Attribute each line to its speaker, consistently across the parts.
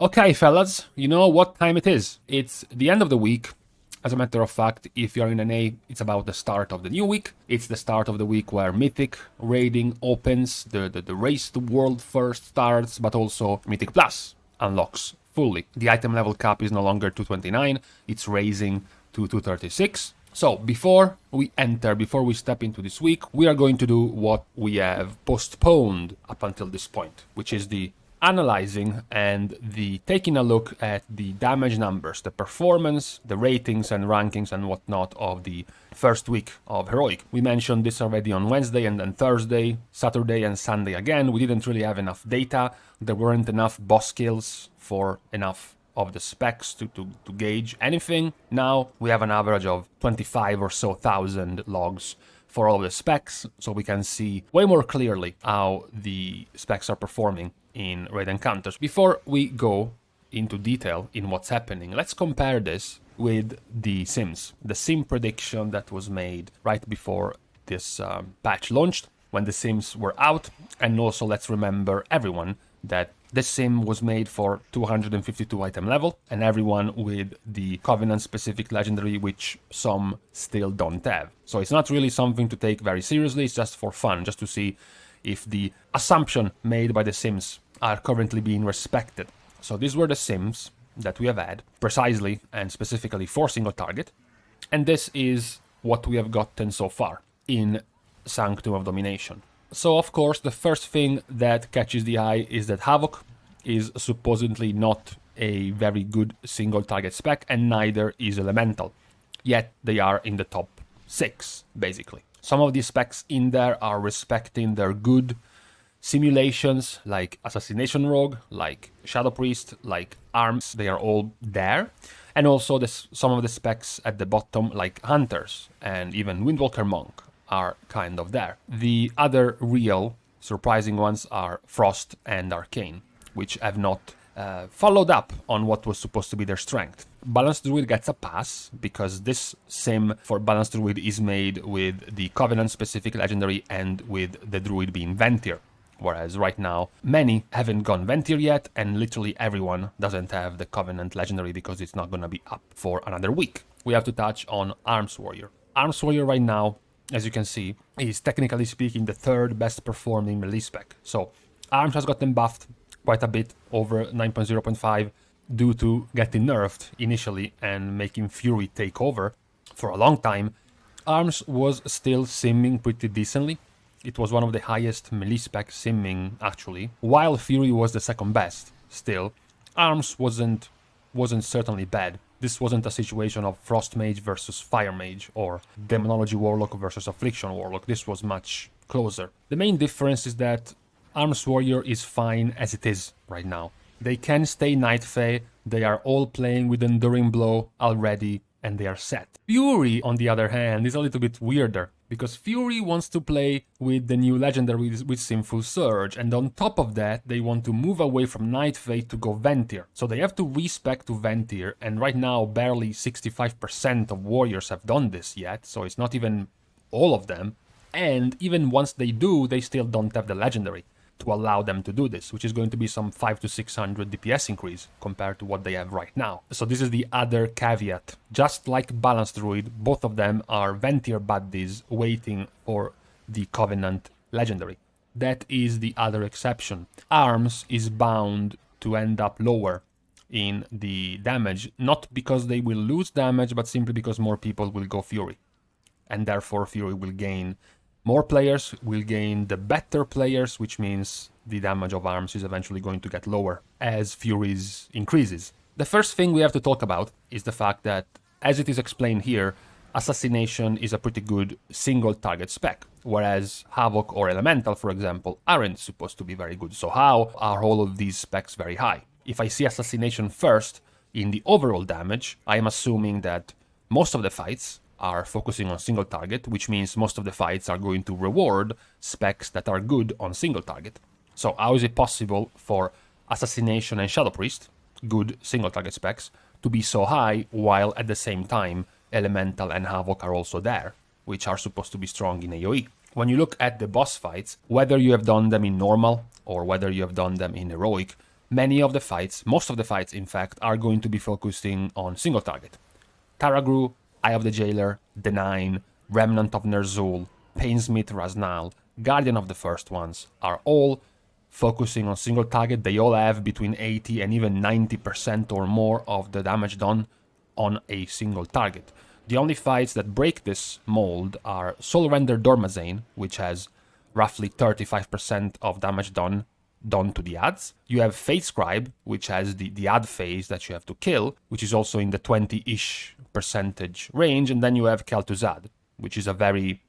Speaker 1: Okay, fellas, you know what time it is. It's the end of the week. As a matter of fact, if you're in NA, it's about the start of the new week. It's the start of the week where Mythic Raiding opens, the race to world first starts, but also Mythic Plus unlocks fully. The item level cap is no longer 229, it's raising to 236. So before we step into this week, we are going to do what we have postponed up until this point, which is the analyzing and the taking a look at the damage numbers, the performance, the ratings and rankings and whatnot of the first week of Heroic. We mentioned this already on Wednesday and then Thursday, Saturday and Sunday again. We didn't really have enough data. There weren't enough boss kills for enough of the specs to gauge anything. Now we have an average of 25 or so thousand logs for all the specs, so we can see way more clearly how the specs are performing in raid encounters. Before we go into detail in what's happening, let's compare this with the sims. The sim prediction that was made right before this patch launched, when the sims were out, and also let's remember everyone that this sim was made for 252 item level, and everyone with the Covenant specific legendary, which some still don't have. So it's not really something to take very seriously, it's just for fun, just to see if the assumption made by the sims are currently being respected. So these were the sims that we have had, precisely and specifically for single target, and this is what we have gotten so far in Sanctum of Domination. So of course the first thing that catches the eye is that Havoc is supposedly not a very good single target spec, and neither is Elemental, yet they are in the top 6 basically. Some of these specs in there are respecting their good simulations, like Assassination Rogue, like Shadow Priest, like Arms, they are all there. And also some of the specs at the bottom, like Hunters and even Windwalker Monk, are kind of there. The other real surprising ones are Frost and Arcane, which have not followed up on what was supposed to be their strength. Balance Druid gets a pass because this sim for Balance Druid is made with the Covenant specific legendary and with the Druid being Ventir. Whereas right now, many haven't gone Ventir yet, and literally everyone doesn't have the Covenant legendary because it's not gonna be up for another week. We have to touch on Arms Warrior. Arms Warrior right now, as you can see, is technically speaking the third best performing melee spec. So Arms has gotten buffed quite a bit over 9.0.5 due to getting nerfed initially and making Fury take over. For a long time, Arms was still simming pretty decently. It was one of the highest melee spec simming actually, while Fury was the second best. Still, Arms wasn't certainly bad. This wasn't a situation of Frost Mage versus Fire Mage or Demonology Warlock versus Affliction Warlock. This was much closer. The main difference is that Arms Warrior is fine as it is right now. They can stay Night Fae, they are all playing with Enduring Blow already, and they are set. Fury, on the other hand, is a little bit weirder, because Fury wants to play with the new legendary with Sinful Surge, and on top of that, they want to move away from Night Fae to go Ventir. So they have to respec to Ventir, and right now barely 65% of warriors have done this yet, so it's not even all of them. And even once they do, they still don't have the legendary to allow them to do this, which is going to be some 500 to 600 DPS increase compared to what they have right now. So this is the other caveat. Just like Balance Druid, both of them are Ventir buddies waiting for the Covenant legendary. That is the other exception. Arms is bound to end up lower in the damage, not because they will lose damage, but simply because more people will go Fury. And therefore Fury will gain more players, will gain the better players, which means the damage of Arms is eventually going to get lower as Fury's increases. The first thing we have to talk about is the fact that, as it is explained here, Assassination is a pretty good single target spec, whereas Havoc or Elemental, for example, aren't supposed to be very good. So how are all of these specs very high? If I see Assassination first in the overall damage, I am assuming that most of the fights are focusing on single target, which means most of the fights are going to reward specs that are good on single target. So how is it possible for Assassination and Shadow Priest, good single target specs, to be so high while at the same time Elemental and Havoc are also there, which are supposed to be strong in AoE? When you look at the boss fights, whether you have done them in normal or whether you have done them in heroic, many of the fights, most of the fights in fact, are going to be focusing on single target. Taragru, Eye of the Jailer, The Nine, Remnant of Ner'zhul, Painsmith Raznal, Guardian of the First Ones are all focusing on single target. They all have between 80 and even 90% or more of the damage done on a single target. The only fights that break this mold are Soul Render Dormazane, which has roughly 35% of damage done to the adds. You have Fate Scribe, which has the add phase that you have to kill, which is also in the 20-ish percentage range. And then you have Kel'Thuzad, which is a very,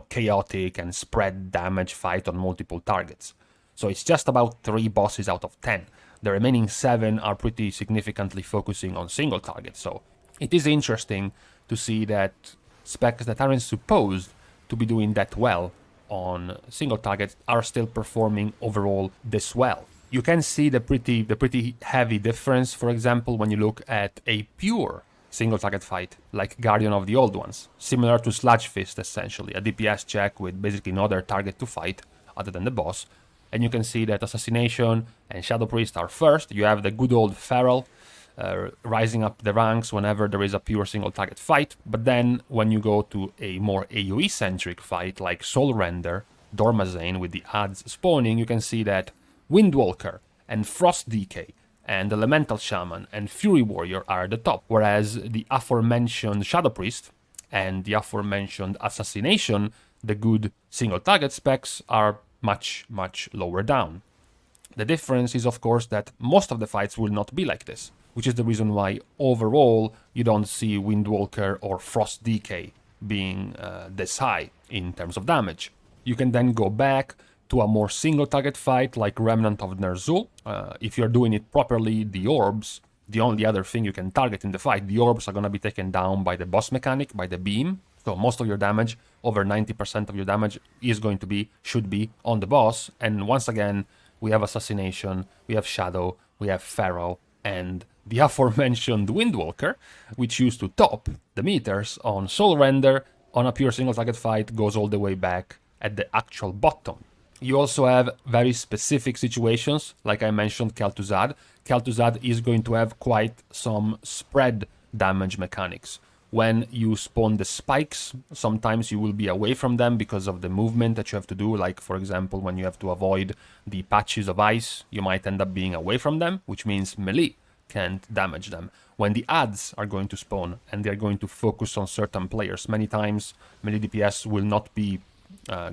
Speaker 1: chaotic and spread damage fight on multiple targets. So it's just about 3 bosses out of 10. The remaining 7 are pretty significantly focusing on single targets. So it is interesting to see that specs that aren't supposed to be doing that well on single targets are still performing overall this well. You can see the pretty heavy difference, for example, when you look at a pure single target fight like Guardian of the Old Ones, similar to Sludge Fist essentially, a DPS check with basically no other target to fight other than the boss. And you can see that Assassination and Shadow Priest are first. You have the good old Feral rising up the ranks whenever there is a pure single target fight. But then when you go to a more AoE centric fight like Soul Render, Dormazane with the adds spawning, you can see that Windwalker and Frost Decay and Elemental Shaman and Fury Warrior are at the top, whereas the aforementioned Shadow Priest and the aforementioned Assassination, the good single target specs, are much lower down. The difference is of course that most of the fights will not be like this, which is the reason why overall you don't see Windwalker or Frost Decay being this high in terms of damage. You can then go back to a more single target fight like Remnant of Ner'zhul. If you're doing it properly, the orbs, the only other thing you can target in the fight, the orbs are going to be taken down by the boss mechanic, by the beam. So most of your damage, over 90% of your damage should be on the boss. And once again, we have Assassination, we have Shadow, we have Feral, and the aforementioned Windwalker, which used to top the meters on Soul Render on a pure single target fight, goes all the way back at the actual bottom. You also have very specific situations, like I mentioned Kel'Thuzad. Kel'Thuzad is going to have quite some spread damage mechanics. When you spawn the spikes, sometimes you will be away from them because of the movement that you have to do. Like, for example, when you have to avoid the patches of ice, you might end up being away from them, which means melee can't damage them. When the adds are going to spawn and they're going to focus on certain players, many times melee DPS will not be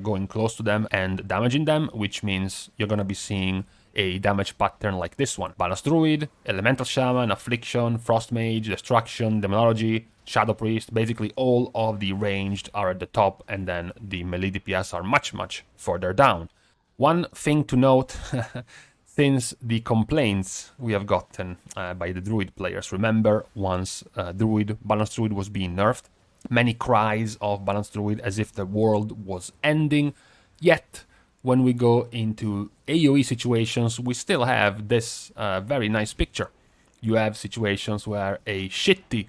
Speaker 1: going close to them and damaging them, which means you're going to be seeing a damage pattern like this one. Balance Druid, Elemental Shaman, Affliction, Frost Mage, Destruction, Demonology, Shadow Priest, basically all of the ranged are at the top, and then the melee DPS are much further down. One thing to note, since the complaints we have gotten by the Druid players, remember once Balance Druid was being nerfed, many cries of Balance Druid as if the world was ending, yet when we go into AoE situations, we still have this very nice picture. You have situations where a shitty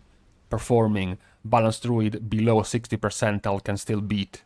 Speaker 1: performing Balanced Druid below 60 percentile can still beat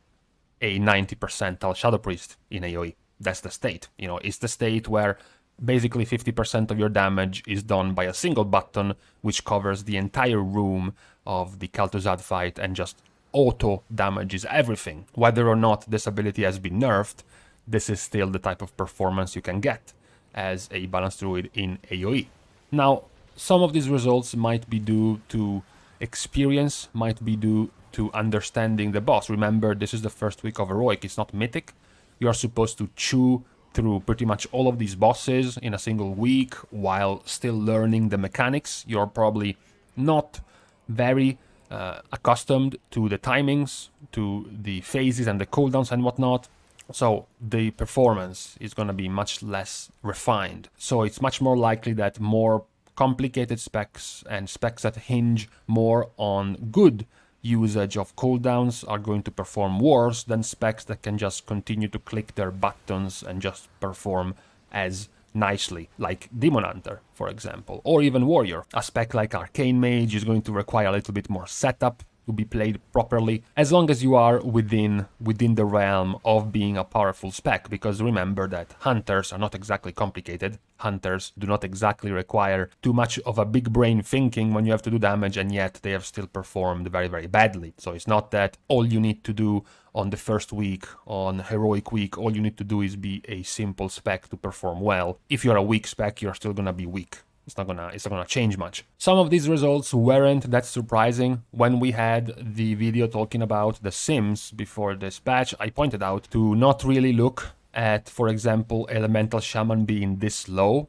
Speaker 1: a 90 percentile Shadow Priest in AoE. That's the state. It's the state where basically 50% of your damage is done by a single button, which covers the entire room of the Kel'Thuzad fight and just auto damages everything. Whether or not this ability has been nerfed, this is still the type of performance you can get as a Balanced Druid in AoE. Now, some of these results might be due to experience, might be due to understanding the boss. Remember, this is the first week of Heroic, it's not Mythic. You are supposed to chew through pretty much all of these bosses in a single week while still learning the mechanics. You're probably not very accustomed to the timings, to the phases and the cooldowns and whatnot. So the performance is going to be much less refined. So it's much more likely that more complicated specs and specs that hinge more on good usage of cooldowns are going to perform worse than specs that can just continue to click their buttons and just perform as nicely, like Demon Hunter, for example, or even Warrior. A spec like Arcane Mage is going to require a little bit more setup to be played properly, as long as you are within the realm of being a powerful spec, because remember that hunters are not exactly complicated. Hunters do not exactly require too much of a big brain thinking when you have to do damage, and yet they have still performed very, very badly. So it's not that all you need to do on the first week, on heroic week, all you need to do is be a simple spec to perform well. If you're a weak spec, you're still gonna be weak. It's not gonna change much. Some of these results weren't that surprising. When we had the video talking about the Sims before this patch, I pointed out to not really look at, for example, Elemental Shaman being this low.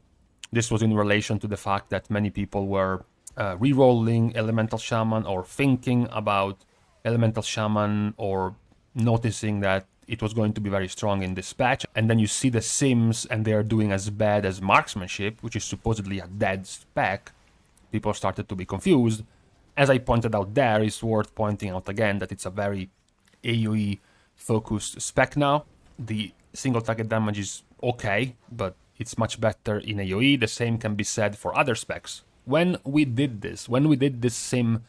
Speaker 1: This was in relation to the fact that many people were re-rolling Elemental Shaman, or thinking about Elemental Shaman, or noticing that it was going to be very strong in this patch, and then you see the Sims and they are doing as bad as Marksmanship, which is supposedly a dead spec. People started to be confused. As I pointed out there, it's worth pointing out again that it's a very AoE focused spec now. The single target damage is okay, but it's much better in AoE. The same can be said for other specs. When we did this Sim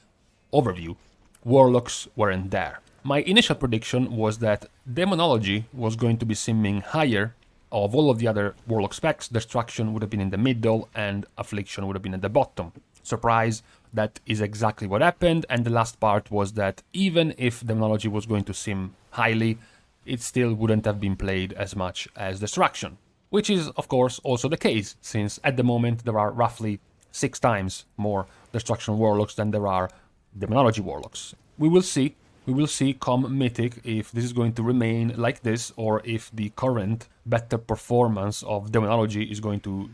Speaker 1: overview, Warlocks weren't there. My initial prediction was that Demonology was going to be simming higher. Of all of the other Warlock specs, Destruction would have been in the middle and Affliction would have been at the bottom. Surprise, that is exactly what happened, and the last part was that even if Demonology was going to sim highly, it still wouldn't have been played as much as Destruction. Which is, of course, also the case, since at the moment there are roughly 6 times more Destruction Warlocks than there are Demonology Warlocks. We will see come Mythic if this is going to remain like this, or if the current better performance of Demonology is going to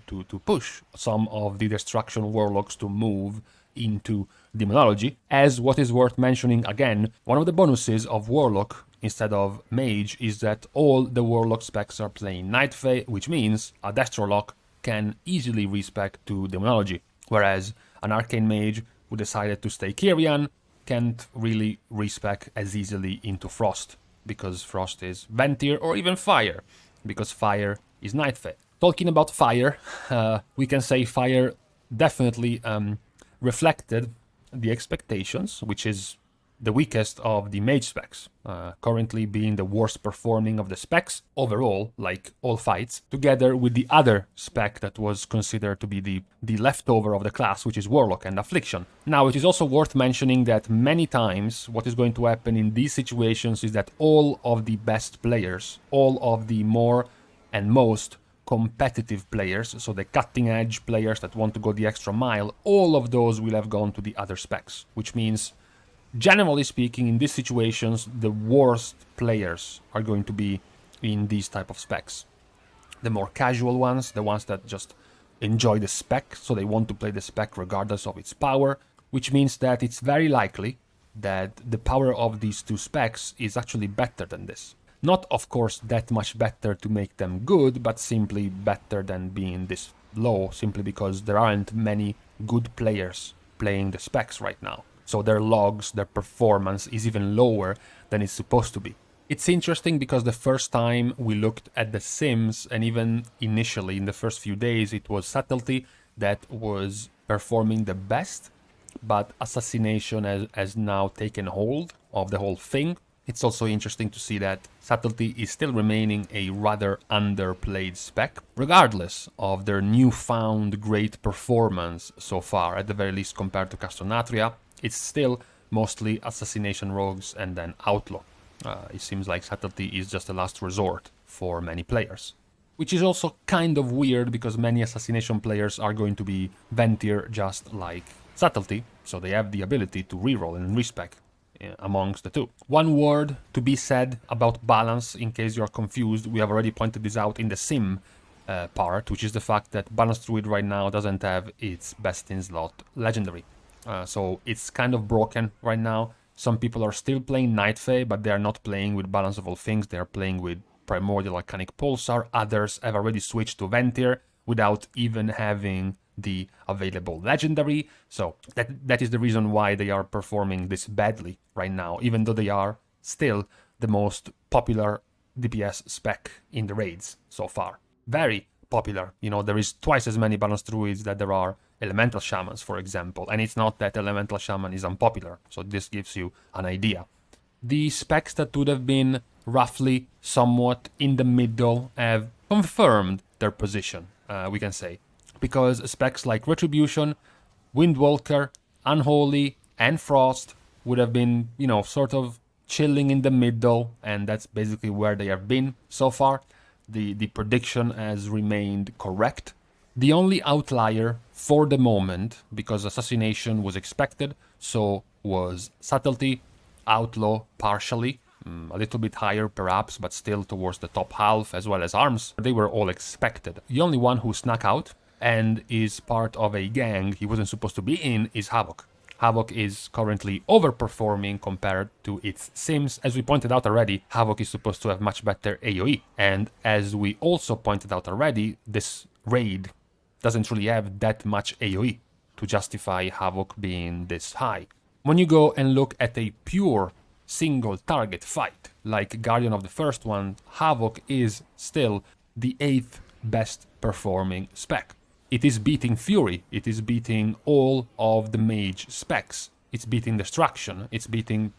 Speaker 1: push some of the Destruction Warlocks to move into Demonology. As what is worth mentioning again, one of the bonuses of Warlock instead of Mage is that all the Warlock specs are playing Night Fae, which means a Destrolock can easily respec to Demonology, whereas an Arcane Mage who decided to stay Kyrian can't really respec as easily into Frost, because Frost is Ventir, or even Fire, because Fire is Night Fae. Talking about Fire, we can say Fire definitely reflected the expectations, which is the weakest of the Mage specs, currently being the worst performing of the specs overall, like all fights, together with the other spec that was considered to be the leftover of the class, which is Warlock and Affliction. Now, it is also worth mentioning that many times what is going to happen in these situations is that all of the best players, all of the more and most competitive players, so the cutting edge players that want to go the extra mile, all of those will have gone to the other specs, which means, generally speaking, in these situations, the worst players are going to be in these type of specs. The more casual ones, the ones that just enjoy the spec, so they want to play the spec regardless of its power, which means that it's very likely that the power of these two specs is actually better than this. Not, of course, that much better to make them good, but simply better than being this low, simply because there aren't many good players playing the specs right now. So their logs, their performance is even lower than it's supposed to be. It's interesting because the first time we looked at the Sims, and even initially in the first few days, it was Subtlety that was performing the best, but Assassination has now taken hold of the whole thing. It's also interesting to see that Subtlety is still remaining a rather underplayed spec, regardless of their newfound great performance so far, at the very least compared to Castronatria. It's still mostly Assassination Rogues and then Outlaw. It seems like Subtlety is just a last resort for many players. Which is also kind of weird, because many Assassination players are going to be Ventir just like Subtlety, so they have the ability to reroll and respec amongst the two. One word to be said about balance, in case you're confused. We have already pointed this out in the Sim part, which is the fact that Balance Druid right now doesn't have its best in slot legendary. So it's kind of broken right now. Some people are still playing Night Fae, but they are not playing with Balance of All Things. They are playing with Primordial Arcanic Pulsar. Others have already switched to Ventir without even having the available legendary. So that is the reason why they are performing this badly right now, even though they are still the most popular DPS spec in the raids so far. Very popular. You know, there is twice as many Balance Druids that there are Elemental Shamans, for example. And it's not that Elemental Shaman is unpopular, so this gives you an idea. The specs that would have been roughly somewhat in the middle have confirmed their position, we can say. Because specs like Retribution, Windwalker, Unholy, and Frost would have been, you know, sort of chilling in the middle, and that's basically where they have been so far. The prediction has remained correct. The only outlier for the moment, because Assassination was expected, so was Subtlety, Outlaw partially, a little bit higher perhaps, but still towards the top half, as well as Arms. They were all expected. The only one who snuck out and is part of a gang he wasn't supposed to be in is Havoc. Havoc is currently overperforming compared to its sims. As we pointed out already, Havoc is supposed to have much better AoE. And as we also pointed out already, this raid doesn't really have that much AoE to justify Havoc being this high. When you go and look at a pure single target fight, like Guardian of the first one, Havoc is still the 8th best performing spec. It is beating Fury, it is beating all of the mage specs, it's beating Destruction, it's beating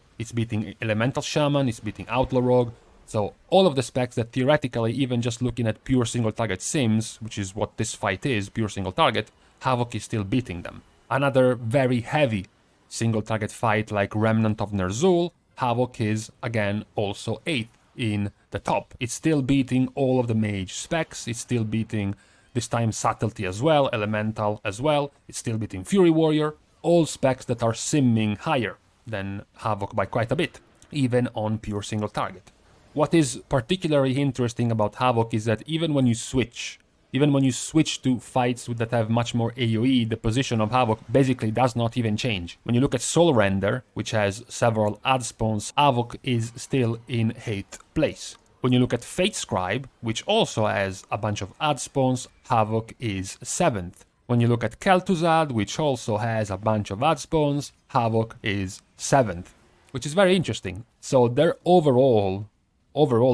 Speaker 1: Elemental Shaman, it's beating Outlaw Rogue. So all of the specs that theoretically, even just looking at pure single target sims, which is what this fight is, pure single target, Havoc is still beating them. Another very heavy single target fight like Remnant of Ner'zhul, Havoc is again also 8th in the top. It's still beating all of the mage specs, it's still beating this time Subtlety as well, Elemental as well, it's still beating Fury Warrior, all specs that are simming higher than Havoc by quite a bit, even on pure single target. What is particularly interesting about Havoc is that even when you switch to fights that have much more AoE, the position of Havoc basically does not even change. When you look at Soul Render, which has several ad spawns, Havoc is still in 8th place. When you look at Fate Scribe, which also has a bunch of ad spawns, Havoc is 7th. When you look at Kel'Thuzad, which also has a bunch of ad spawns, Havoc is 7th, which is very interesting. So their overall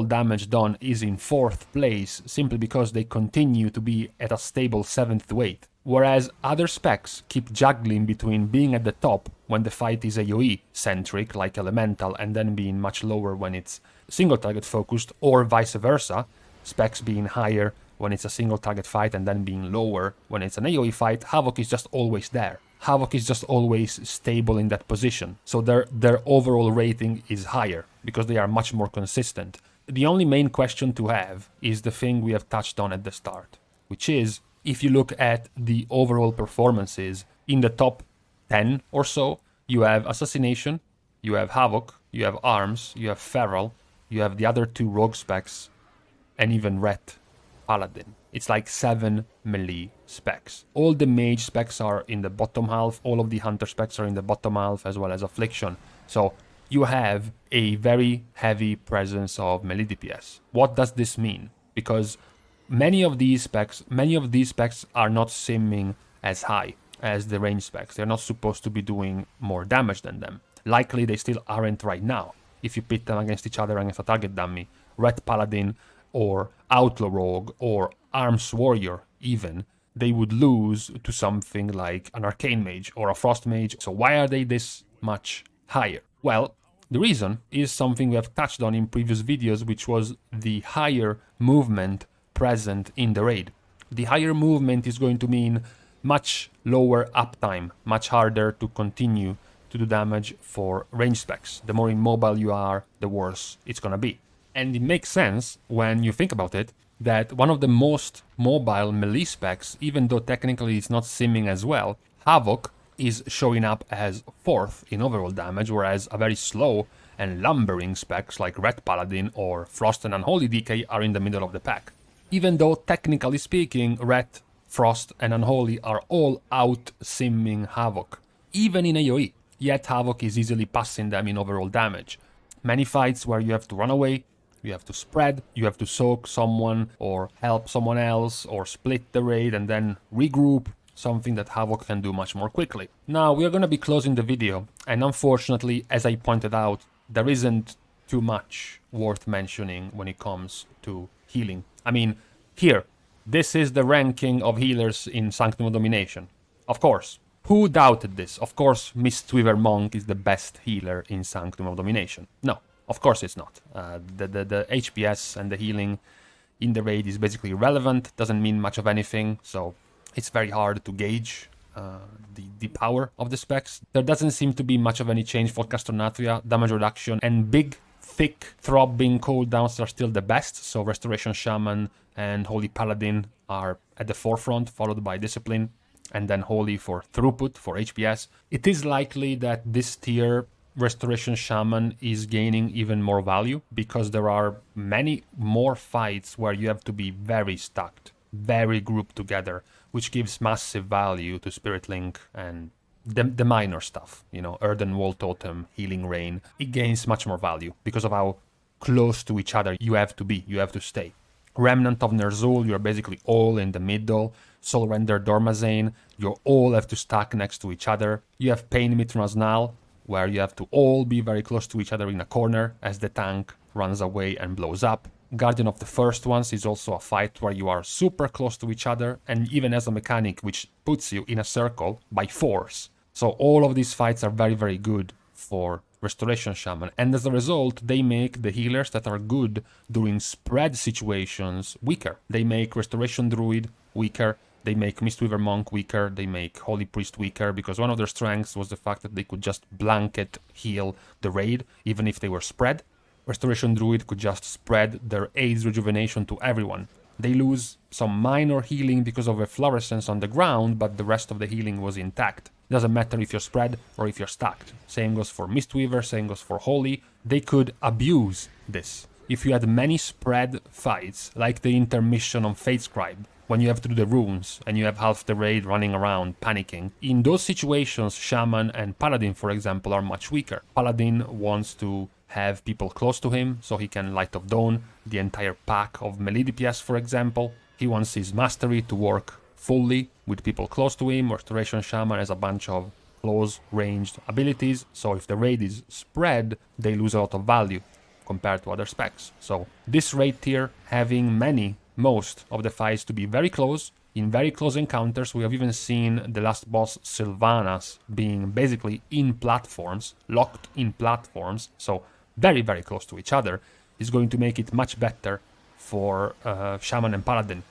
Speaker 1: damage done is in 4th place simply because they continue to be at a stable 7th weight. Whereas other specs keep juggling between being at the top when the fight is AoE centric like Elemental and then being much lower when it's single target focused, or vice versa, specs being higher when it's a single target fight and then being lower when it's an AoE fight. Havoc is just always there. Havoc is just always stable in that position, so their overall rating is higher because they are much more consistent. The only main question to have is the thing we have touched on at the start, which is, if you look at the overall performances in the top 10 or so, you have Assassination, you have Havoc, you have Arms, you have Feral, you have the other 2 rogue specs, and even Ret Paladin. It's like 7 melee specs. All the mage specs are in the bottom half, all of the hunter specs are in the bottom half, as well as Affliction. So you have a very heavy presence of melee DPS. What does this mean? Because many of these specs are not simming as high as the range specs. They're not supposed to be doing more damage than them. Likely they still aren't right now. If you pit them against each other against a target dummy, Ret Paladin or Outlaw Rogue or Arms Warrior even, they would lose to something like an Arcane Mage or a Frost Mage. So why are they this much higher? Well, the reason is something we have touched on in previous videos, which was the higher movement present in the raid. The higher movement is going to mean much lower uptime, much harder to continue to do damage for range specs. The more immobile you are, the worse it's gonna be. And it makes sense when you think about it that one of the most mobile melee specs, even though technically it's not simming as well, Havoc, is showing up as 4th in overall damage, whereas a very slow and lumbering specs like Ret Paladin or Frost and Unholy DK are in the middle of the pack. Even though technically speaking, Ret, Frost and Unholy are all out-simming Havoc, even in AoE, yet Havoc is easily passing them in overall damage. Many fights where you have to run away, you have to spread, you have to soak someone or help someone else or split the raid and then regroup, something that Havoc can do much more quickly. Now we are going to be closing the video, and unfortunately, as I pointed out, there isn't too much worth mentioning when it comes to healing. I mean, here, this is the ranking of healers in Sanctum of Domination. Of course. Who doubted this? Of course, Mistweaver Monk is the best healer in Sanctum of Domination. No, of course it's not. The HPS and the healing in the raid is basically irrelevant, doesn't mean much of anything, so it's very hard to gauge the power of the specs. There doesn't seem to be much of any change for Castronatria, damage reduction, and big, thick, throbbing cooldowns are still the best, so Restoration Shaman and Holy Paladin are at the forefront, followed by Discipline, and then Holy for throughput, for HPS. It is likely that this tier, Restoration Shaman, is gaining even more value because there are many more fights where you have to be very stacked, very grouped together, which gives massive value to Spirit Link and the minor stuff, you know, Earthen Wall Totem, Healing Rain. It gains much more value because of how close to each other you have to be, you have to stay. Remnant of Ner'zhul, you're basically all in the middle. Soul Render Dormazane, you all have to stack next to each other. You have Pain Mithrasnal, where you have to all be very close to each other in a corner as the tank runs away and blows up. Guardian of the First Ones is also a fight where you are super close to each other, and even as a mechanic which puts you in a circle by force. So all of these fights are very, very good for Restoration Shaman, and as a result they make the healers that are good during spread situations weaker. They make Restoration Druid weaker, they make Mistweaver Monk weaker, they make Holy Priest weaker, because one of their strengths was the fact that they could just blanket heal the raid even if they were spread. Restoration Druid could just spread their AIDS rejuvenation to everyone. They lose some minor healing because of efflorescence on the ground, but the rest of the healing was intact. Doesn't matter if you're spread or if you're stacked. Same goes for Mistweaver, same goes for Holy. They could abuse this. If you had many spread fights, like the intermission on Fate Scribe, when you have to do the runes and you have half the raid running around panicking, in those situations, Shaman and Paladin, for example, are much weaker. Paladin wants to have people close to him so he can Light of Dawn the entire pack of melee DPS, for example. He wants his mastery to work fully with people close to him. Restoration Shaman has a bunch of close ranged abilities, so if the raid is spread, they lose a lot of value compared to other specs. So this raid tier, having most of the fights to be very close, in very close encounters. We have even seen the last boss Sylvanas being basically in platforms, locked in platforms, so very, very close to each other, is going to make it much better for Shaman and Paladin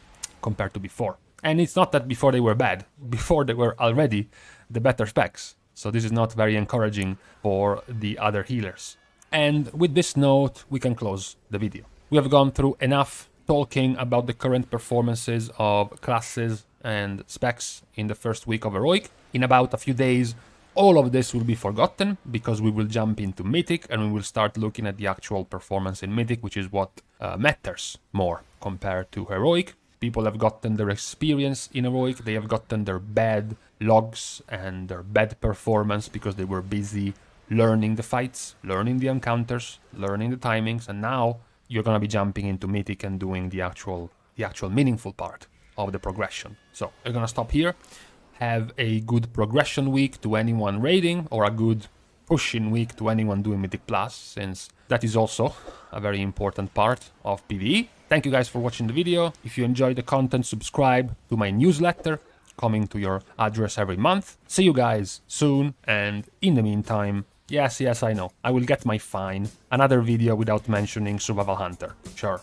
Speaker 1: compared to before. And it's not that before they were bad, before they were already the better specs. So this is not very encouraging for the other healers. And with this note, we can close the video. We have gone through enough talking about the current performances of classes and specs in the first week of Heroic. In about a few days, all of this will be forgotten because we will jump into Mythic and we will start looking at the actual performance in Mythic, which is what matters more compared to Heroic. People have gotten their experience in Heroic, they have gotten their bad logs and their bad performance because they were busy learning the fights, learning the encounters, learning the timings, and now you're gonna be jumping into Mythic and doing the actual meaningful part of the progression. So we're gonna stop here. Have a good progression week to anyone raiding, or a good pushing week to anyone doing Mythic Plus, since that is also a very important part of PvE. Thank you guys for watching the video. If you enjoyed the content, subscribe to my newsletter coming to your address every month. See you guys soon, and in the meantime, yes, I know, I will get my fine. Another video without mentioning Survival Hunter. Sure.